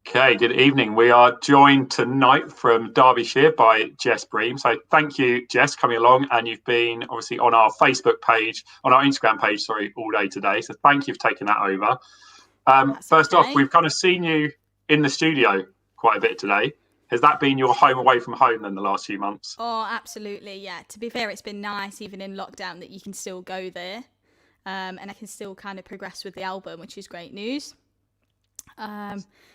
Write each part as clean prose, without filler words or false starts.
Okay, good evening. We are joined tonight from Derbyshire by Jess Breame. So thank you, Jess, coming along. And you've been obviously on our Facebook page, on our Instagram page, sorry, all day today. So thank you for taking that over. First off, we've kind of seen you in the studio quite a bit today. Has that been your home away from home then the last few months? Oh, absolutely, yeah. To be fair, it's been nice, even in lockdown, that you can still go there. And I can still kind of progress with the album, which is great news.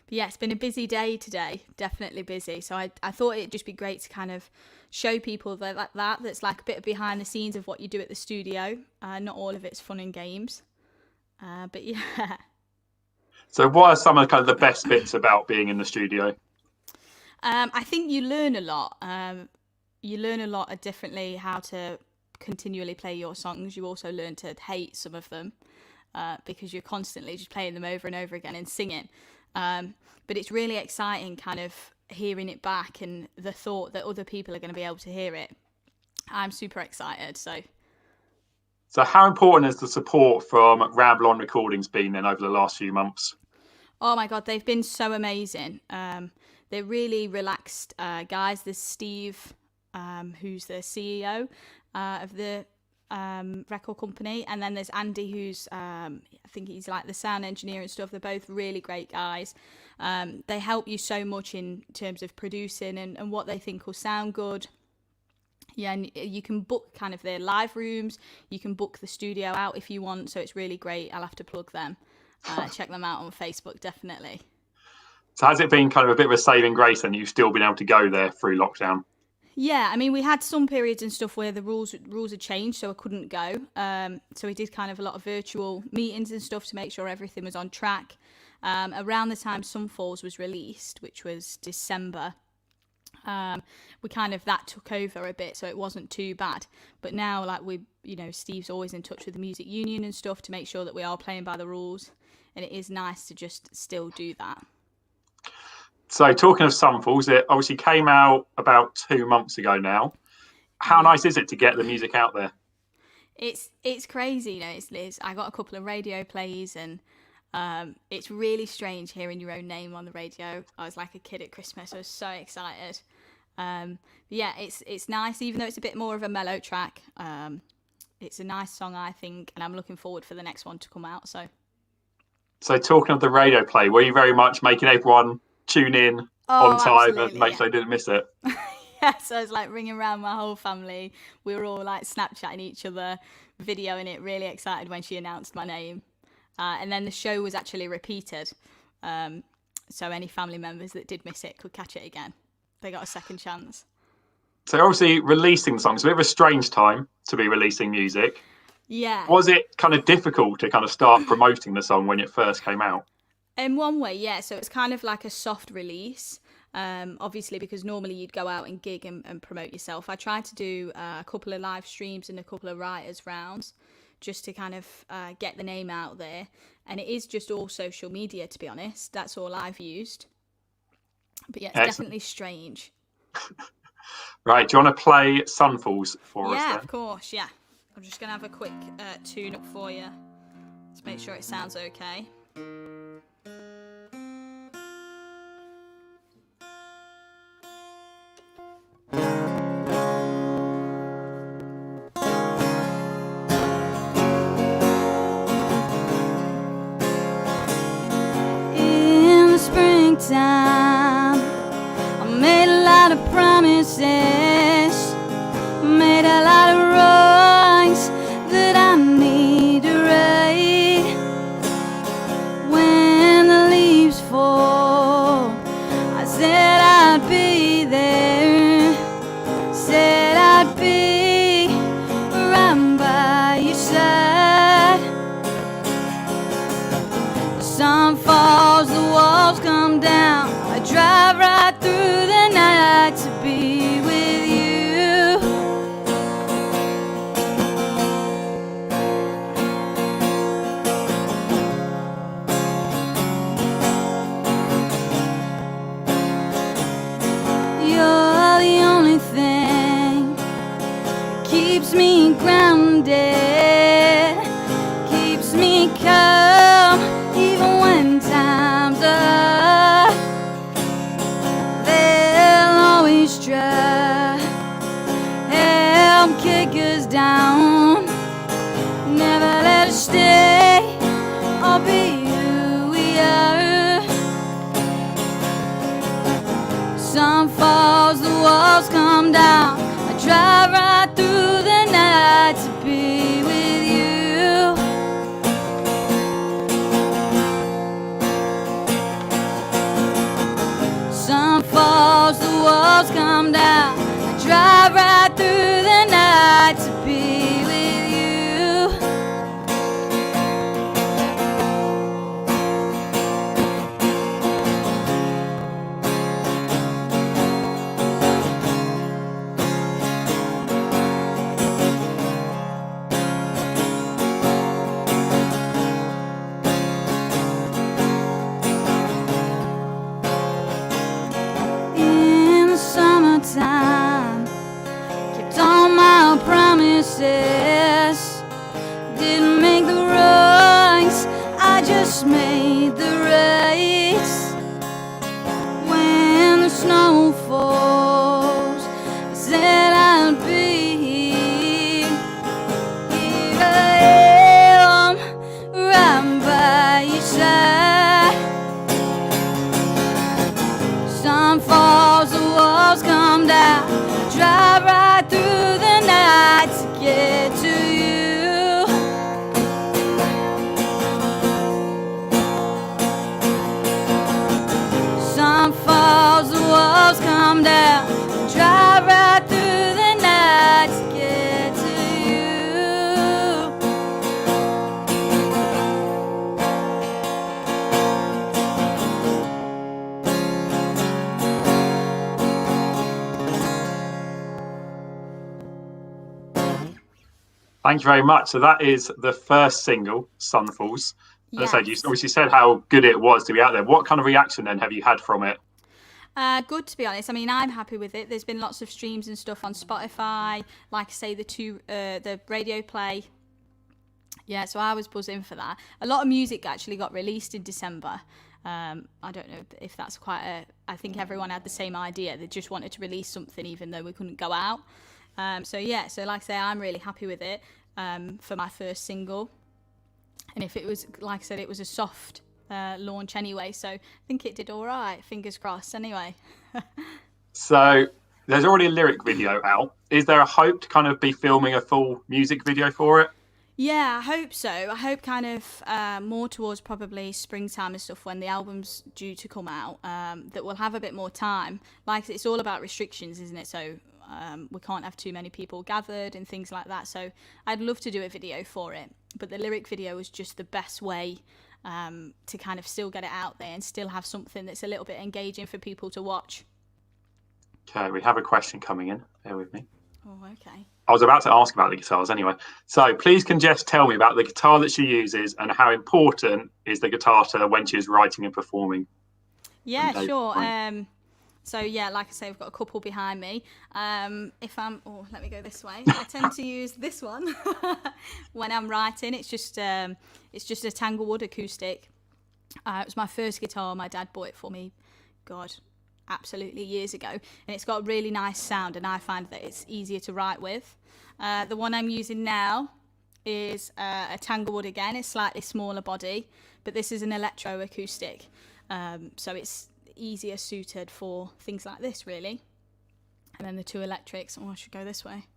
But yeah, it's been a busy day today, definitely busy. So I thought it'd just be great to kind of show people that's like a bit of behind the scenes of what you do at the studio. Not all of it's fun and games. But yeah. So what are some of kind of the best bits about being in the studio? I think you learn a lot. You learn a lot differently how to continually play your songs. You also learn to hate some of them because you're constantly just playing them over and over again and singing. But it's really exciting kind of hearing it back and the thought that other people are going to be able to hear it. I'm super excited. So how important has the support from Ramble On Recordings been then over the last few months? Oh my God, they've been so amazing. They're really relaxed guys. There's Steve, who's the CEO of the record company, and then there's Andy, who's I think he's like the sound engineer and stuff. They're both really great guys. They help you so much in terms of producing and what they think will sound good. Yeah, and you can book kind of their live rooms. You can book the studio out if you want, so it's really great. I'll have to plug them. Check them out on Facebook, definitely. So has it been kind of a bit of a saving grace and you've still been able to go there through lockdown? Yeah, I mean, we had some periods and stuff where the rules had changed, so I couldn't go. So we did kind of a lot of virtual meetings and stuff to make sure everything was on track. Around the time Sunfalls was released, which was December, that took over a bit, so it wasn't too bad. But now, like Steve's always in touch with the music union and stuff to make sure that we are playing by the rules, and it is nice to just still do that. So talking of Sunfalls, it obviously came out about 2 months ago now. How nice is it to get the music out there? It's crazy, I got a couple of radio plays, and it's really strange hearing your own name on the radio. I was like a kid at Christmas. I was so excited. Yeah, it's nice, even though it's a bit more of a mellow track. It's a nice song, I think, and I'm looking forward for the next one to come out. So talking of the radio play, were you very much making everyone tune in on time and make sure they didn't miss it? Yes, I was like ringing around my whole family. We were all like Snapchatting each other, videoing it, really excited when she announced my name. And then the show was actually repeated. So any family members that did miss it could catch it again. They got a second chance. So obviously releasing the song, it's a bit of a strange time to be releasing music. Yeah. Was it kind of difficult to kind of start promoting the song when it first came out? In one way, yeah. So it's kind of like a soft release. Obviously, because normally you'd go out and gig and promote yourself. I tried to do a couple of live streams and a couple of writers' rounds just to kind of get the name out there. And it is just all social media, to be honest. That's all I've used. But yeah, it's definitely strange. Right, do you want to play Sunfalls for us then? Yeah, of course, yeah. I'm just going to have a quick tune up for you to make sure it sounds okay. In the springtime, I made a lot of promises, made a lot of wrongs that I need to right. When the leaves fall, I said I'd be there, said I'd be right by your side. The sun falls, the walls come down, I drive right through the night to be with you. You're the only thing that keeps me grounded, keeps me calm even when times are hard. down. Never let us stay or be who we are. Sun falls, the walls come down. I drive right through the night to be with you. Sun falls, the walls come down. I drive right through the night to be with you. In the summertime, kept all my promises. Didn't make the wrongs, I just made the rights. When the snow falls, I said I'd be here. Here I am, right by your side. Sun falls, the walls come down. Drive right through the night to get to you. Sun falls, the walls come down. Drive right through the night to get to you. Thank you very much. So that is the first single, Sun Falls. As I said, you Yes. obviously said how good it was to be out there. What kind of reaction then have you had from it? Good, to be honest. I mean, I'm happy with it. There's been lots of streams and stuff on Spotify. Like I say, the radio play. Yeah, so I was buzzing for that. A lot of music actually got released in December. I don't know if that's I think everyone had the same idea. They just wanted to release something even though we couldn't go out. So like I say, I'm really happy with it for my first single. And if it was, like I said, it was a soft launch anyway, so I think it did all right. Fingers crossed anyway. So there's already a lyric video out. Is there a hope to kind of be filming a full music video for it? Yeah, I hope so. I hope kind of more towards probably springtime and stuff when the album's due to come out, that we'll have a bit more time. Like, it's all about restrictions, isn't it? So we can't have too many people gathered and things like that. So I'd love to do a video for it. But the lyric video was just the best way to kind of still get it out there and still have something that's a little bit engaging for people to watch. Okay, we have a question coming in. Bear with me. Oh, okay. I was about to ask about the guitars anyway. So please can Jess tell me about the guitar that she uses and how important is the guitar to her when she is writing and performing? Yeah, sure. So yeah, like I say, I've got a couple behind me. Let me go this way. I tend to use this one when I'm writing. It's just a Tanglewood acoustic. It was my first guitar. My dad bought it for me. God, absolutely years ago. And it's got a really nice sound, and I find that it's easier to write with. The one I'm using now is a Tanglewood again. It's slightly smaller body, but this is an electro acoustic. So it's easier suited for things like this, really. And then the two electrics, I should go this way.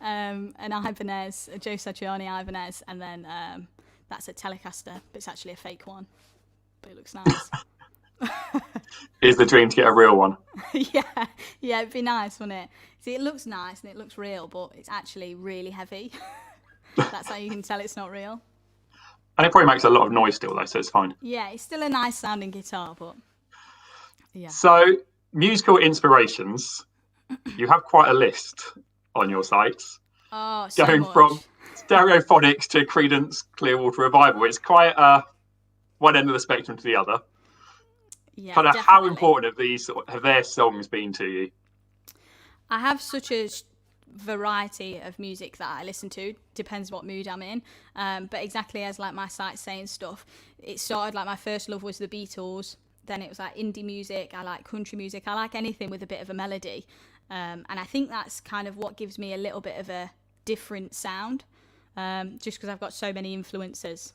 An Ibanez, a Joe Satriani Ibanez, and then that's a Telecaster, but it's actually a fake one, but it looks nice. Is the dream to get a real one? yeah, it'd be nice, wouldn't it? See, it looks nice and it looks real, but it's actually really heavy. That's how you can tell it's not real. And it probably makes a lot of noise still, though, so it's fine. Yeah, it's still a nice sounding guitar, but yeah. So, musical inspirations, you have quite a list on your sites. Oh, so going much. From Stereophonics to Creedence Clearwater Revival. It's quite one end of the spectrum to the other. Yeah, kind of definitely. How important have their songs been to you? I have such a variety of music that I listen to. Depends what mood I'm in. But exactly as like my site's saying stuff, it started like my first love was the Beatles. Then it was like indie music. I like country music. I like anything with a bit of a melody. And I think that's kind of what gives me a little bit of a different sound, just because I've got so many influences.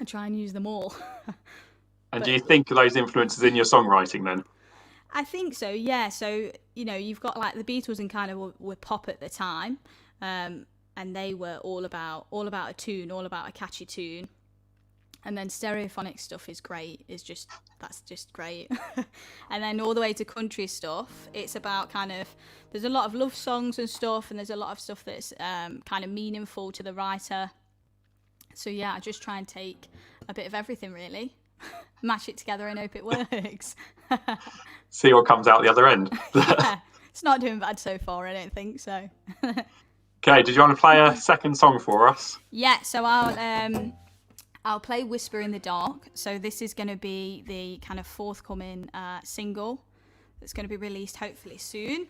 I try and use them all. And do you think of those influences in your songwriting then? I think so, yeah. So, you've got like the Beatles and kind of were pop at the time, and they were all about a tune, all about a catchy tune. And then stereophonic stuff is great. That's just great. And then all the way to country stuff, it's about there's a lot of love songs and stuff, and there's a lot of stuff that's kind of meaningful to the writer. So yeah, I just try and take a bit of everything really, mash it together and hope it works. See what comes out the other end. Yeah, it's not doing bad so far, I don't think so. Okay, did you want to play a second song for us? Yeah, so I'll play Whisper in the Dark. So this is going to be the kind of forthcoming single that's going to be released hopefully soon.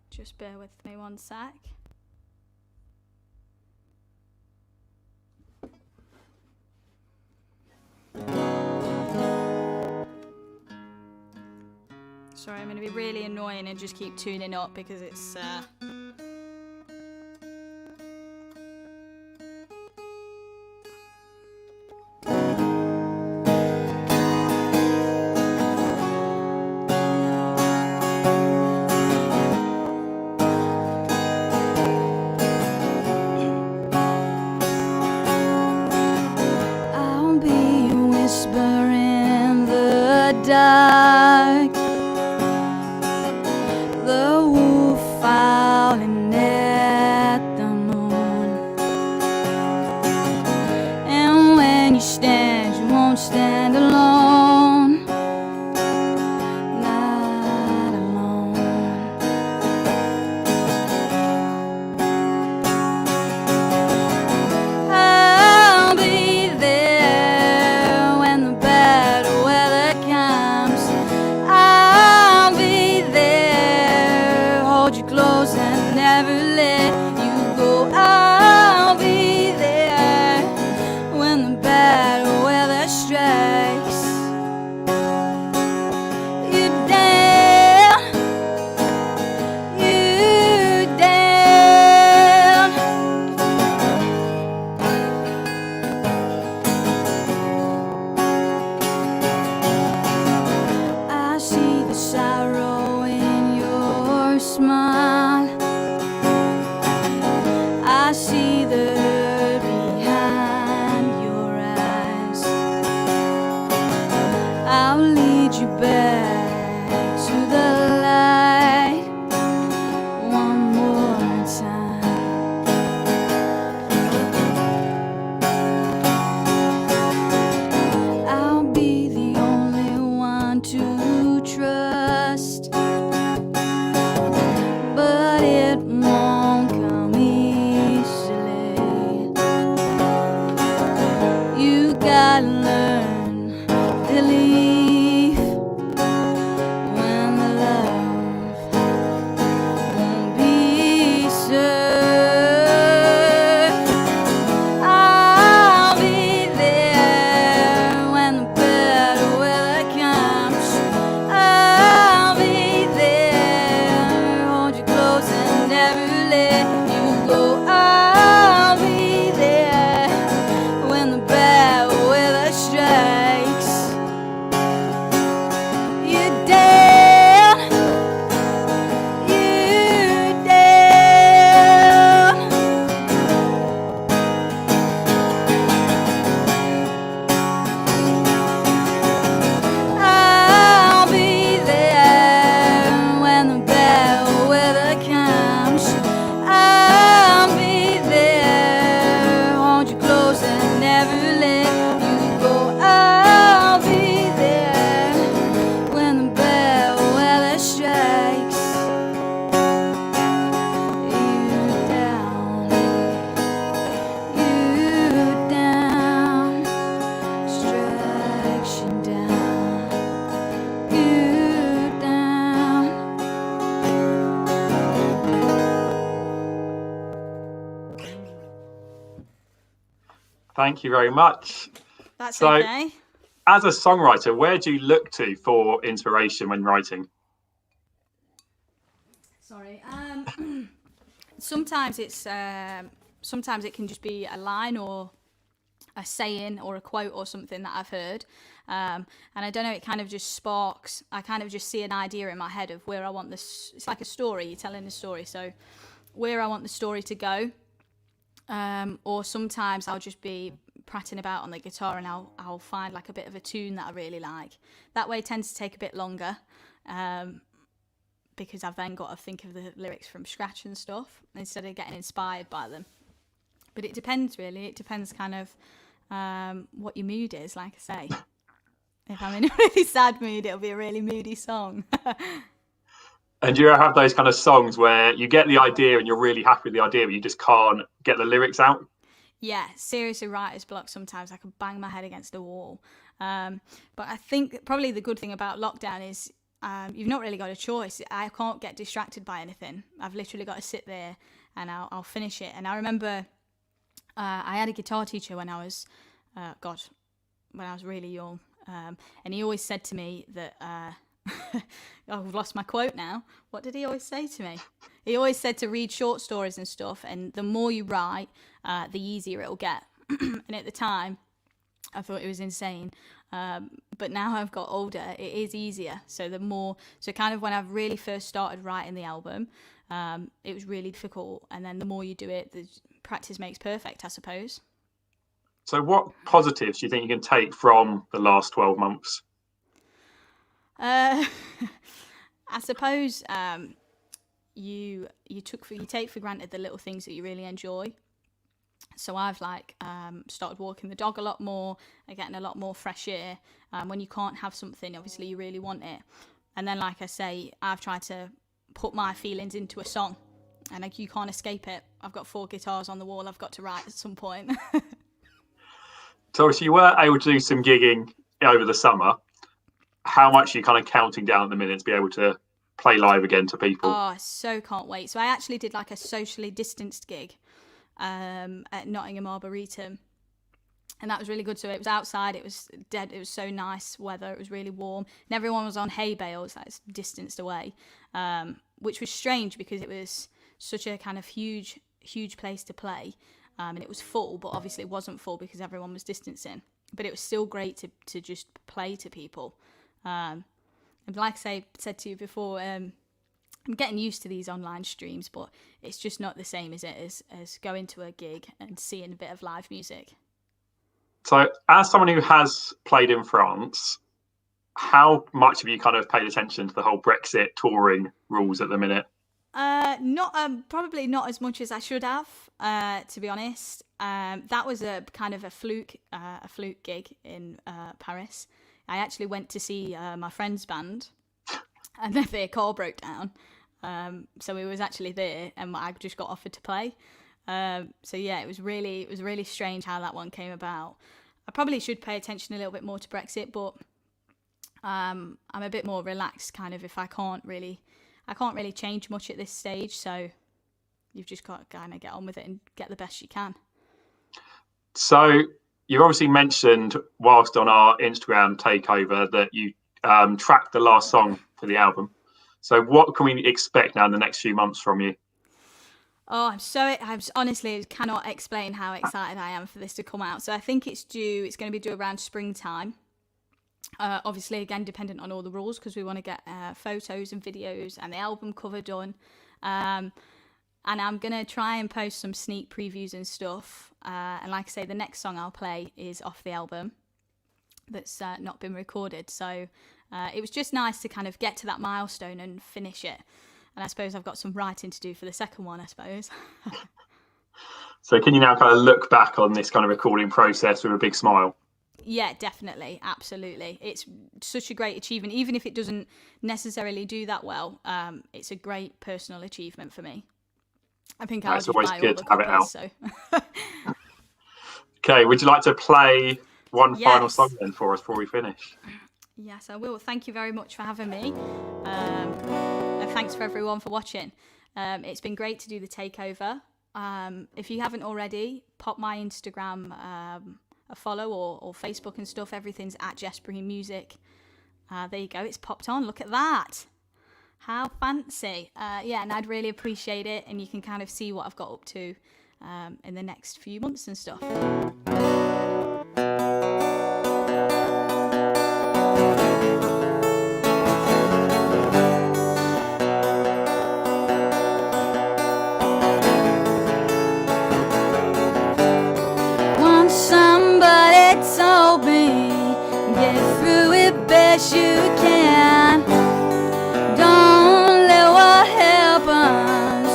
Just bear with me one sec. Sorry, I'm going to be really annoying and just keep tuning up because it's... I'll be a whisper in the dark, the wolf howling at the moon. And when you stand, you won't stand alone, not alone. I'll be there when the bad weather comes. I'll be there, hold you close and never let you go. I'll be there when the bad weather strikes. You down, you down. I see the sorrow in your smile. I see the hurt behind your eyes. I'll lead you back to the light one more time. I'll be the only one to trust, but it won't come easily. You gotta learn belief when the love won't be served. I'll be there when the bad weather comes. I'll be there, hold you close and never let you go. I'll be there when the bad weather strikes. You down, you down. I'll be there when the bad weather comes. I'll be there, hold you close and never let you go. I'll be there when the bad weather strikes. You down, strikes you down, you down. Thank you very much. That's So- okay. As a songwriter, where do you look to for inspiration when writing? Sorry. Sometimes sometimes it can just be a line or a saying or a quote or something that I've heard. And I don't know, it kind of just sparks. I kind of just see an idea in my head of where I want this. It's like a story, you're telling a story. So where I want the story to go. Or sometimes I'll just be prattling about on the guitar and I'll find like a bit of a tune that I really like. That way it tends to take a bit longer. Because I've then got to think of the lyrics from scratch and stuff instead of getting inspired by them. But it depends, really. It depends kind of what your mood is, like I say. If I'm in a really sad mood, it'll be a really moody song. And do you have those kind of songs where you get the idea and you're really happy with the idea, but you just can't get the lyrics out? Yeah, seriously, writer's block. Sometimes I can bang my head against a wall. But I think probably the good thing about lockdown is you've not really got a choice. I can't get distracted by anything. I've literally got to sit there and I'll finish it. And I remember I had a guitar teacher when I was, when I was really young. And he always said to me that, I've lost my quote now. What did he always say to me? He always said to read short stories and stuff. And the more you write, the easier it'll get. And at the time, I thought it was insane. But now I've got older, it is easier. So kind of when I've really first started writing the album, it was really difficult. And then the more you do it, the practice makes perfect, I suppose. So what positives do you think you can take from the last 12 months? I suppose you take for granted the little things that you really enjoy. So I've started walking the dog a lot more, getting a lot more fresh air. When you can't have something, obviously you really want it. And then, like I say, I've tried to put my feelings into a song, and you can't escape it. I've got 4 guitars on the wall I've got to write at some point. So obviously you were able to do some gigging over the summer. How much are you kind of counting down at the minute to be able to play live again to people? Oh, I so can't wait. So I actually did like a socially distanced gig at Nottingham Arboretum, and that was really good. So it was outside, it was dead, it was so nice weather, it was really warm, and everyone was on hay bales that's distanced away, which was strange because it was such a kind of huge place to play, and it was full, but obviously it wasn't full because everyone was distancing, but it was still great to just play to people. And like I said to you before, I'm getting used to these online streams, but it's just not the same, is it, as going to a gig and seeing a bit of live music. So as someone who has played in France, how much have you kind of paid attention to the whole Brexit touring rules at the minute? Probably not as much as I should have, to be honest. That was a kind of a fluke gig in Paris. I actually went to see my friend's band, and then their car broke down. So it was actually there, and I just got offered to play. So yeah, it was really strange how that one came about. I probably should pay attention a little bit more to Brexit, but I'm a bit more relaxed, kind of, if I can't really change much at this stage. So you've just got to kind of get on with it and get the best you can. So you've obviously mentioned whilst on our Instagram takeover that you tracked the last song for the album. So what can we expect now in the next few months from you? Oh, I honestly cannot explain how excited I am for this to come out. So I think it's going to be due around springtime. Obviously, again, dependent on all the rules, because we want to get photos and videos and the album cover done. And I'm going to try and post some sneak previews and stuff. And like I say, the next song I'll play is off the album that's not been recorded. So it was just nice to kind of get to that milestone and finish it. And I suppose I've got some writing to do for the second one, I suppose. So can you now kind of look back on this kind of recording process with a big smile? Yeah, definitely. Absolutely. It's such a great achievement. Even if it doesn't necessarily do that well, it's a great personal achievement for me. I think I'll just buy all the copies. So. Okay, would you like to play one final song then for us before we finish? Yes, I will. Thank you very much for having me. And thanks for everyone for watching. It's been great to do the takeover. If you haven't already, pop my Instagram a follow or Facebook and stuff. Everything's at Jess Breame Music. There you go. It's popped on. Look at that. How fancy. Yeah, and I'd really appreciate it, and you can kind of see what I've got up to in the next few months and stuff. Once somebody told me, get through it best you can. Don't let what happens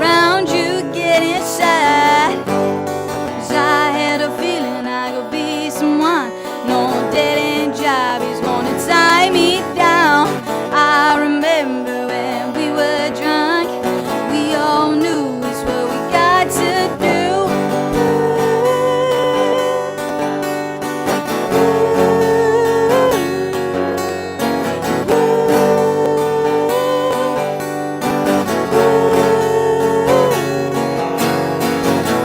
around you get inside. 'Cause I had a feeling I could be someone. No dead end job is gonna tie me down. I remember when we were drunk, we all knew it's what we got to do.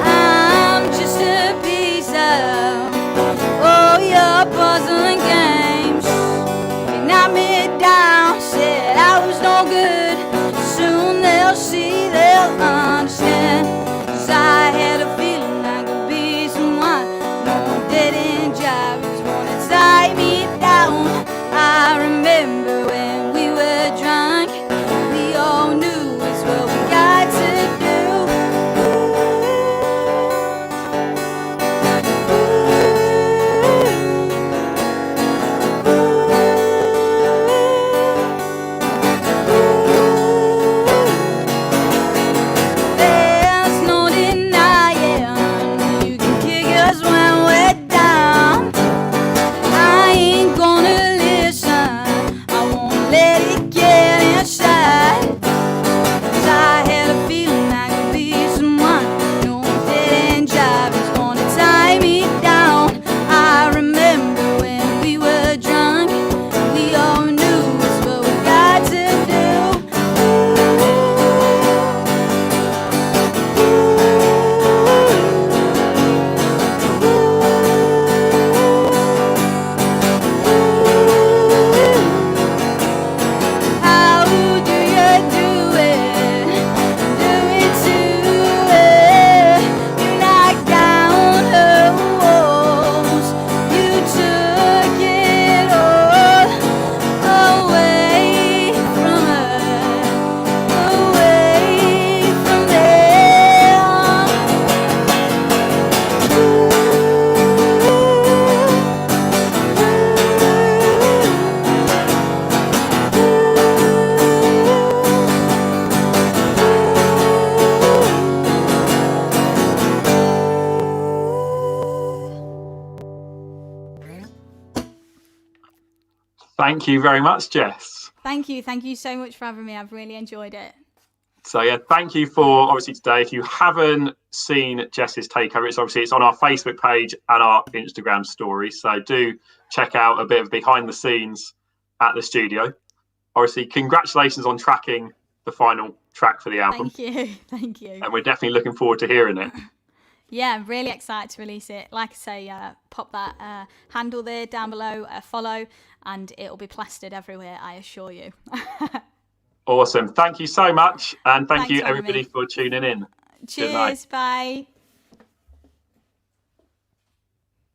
I'm just a piece of all your puzzling games. They knocked me down, said I was no good. Soon they'll see, they'll understand. 'Cause I had a feeling I could be someone. No dead end job is gonna tie me down. I remember when we were drunk, we all knew it's what we got to do. There's no denying you can kick us when we're down. I ain't gonna listen, I won't let it get inside. 'Cause I had a feeling I could be someone. No dead end job is gonna tie me down. I remember when we were drunk, we all knew it's what we got to do. How do you do it? Do it to it. You knocked down her walls. You took it all away from her, away from them. Thank you very much, Jess. Thank you so much for having me. I've really enjoyed it. So yeah, thank you for obviously today. If you haven't seen Jess's takeover, it's on our Facebook page and our Instagram story. So do check out a bit of behind the scenes at the studio. Obviously, congratulations on tracking the final track for the album. Thank you. And we're definitely looking forward to hearing it. Yeah, I'm really excited to release it. Like I say, pop that handle there down below, follow, and it'll be plastered everywhere, I assure you. Awesome. Thank you so much. And thank Thanks you, for having everybody, me. for tuning in. Good night. Cheers, bye.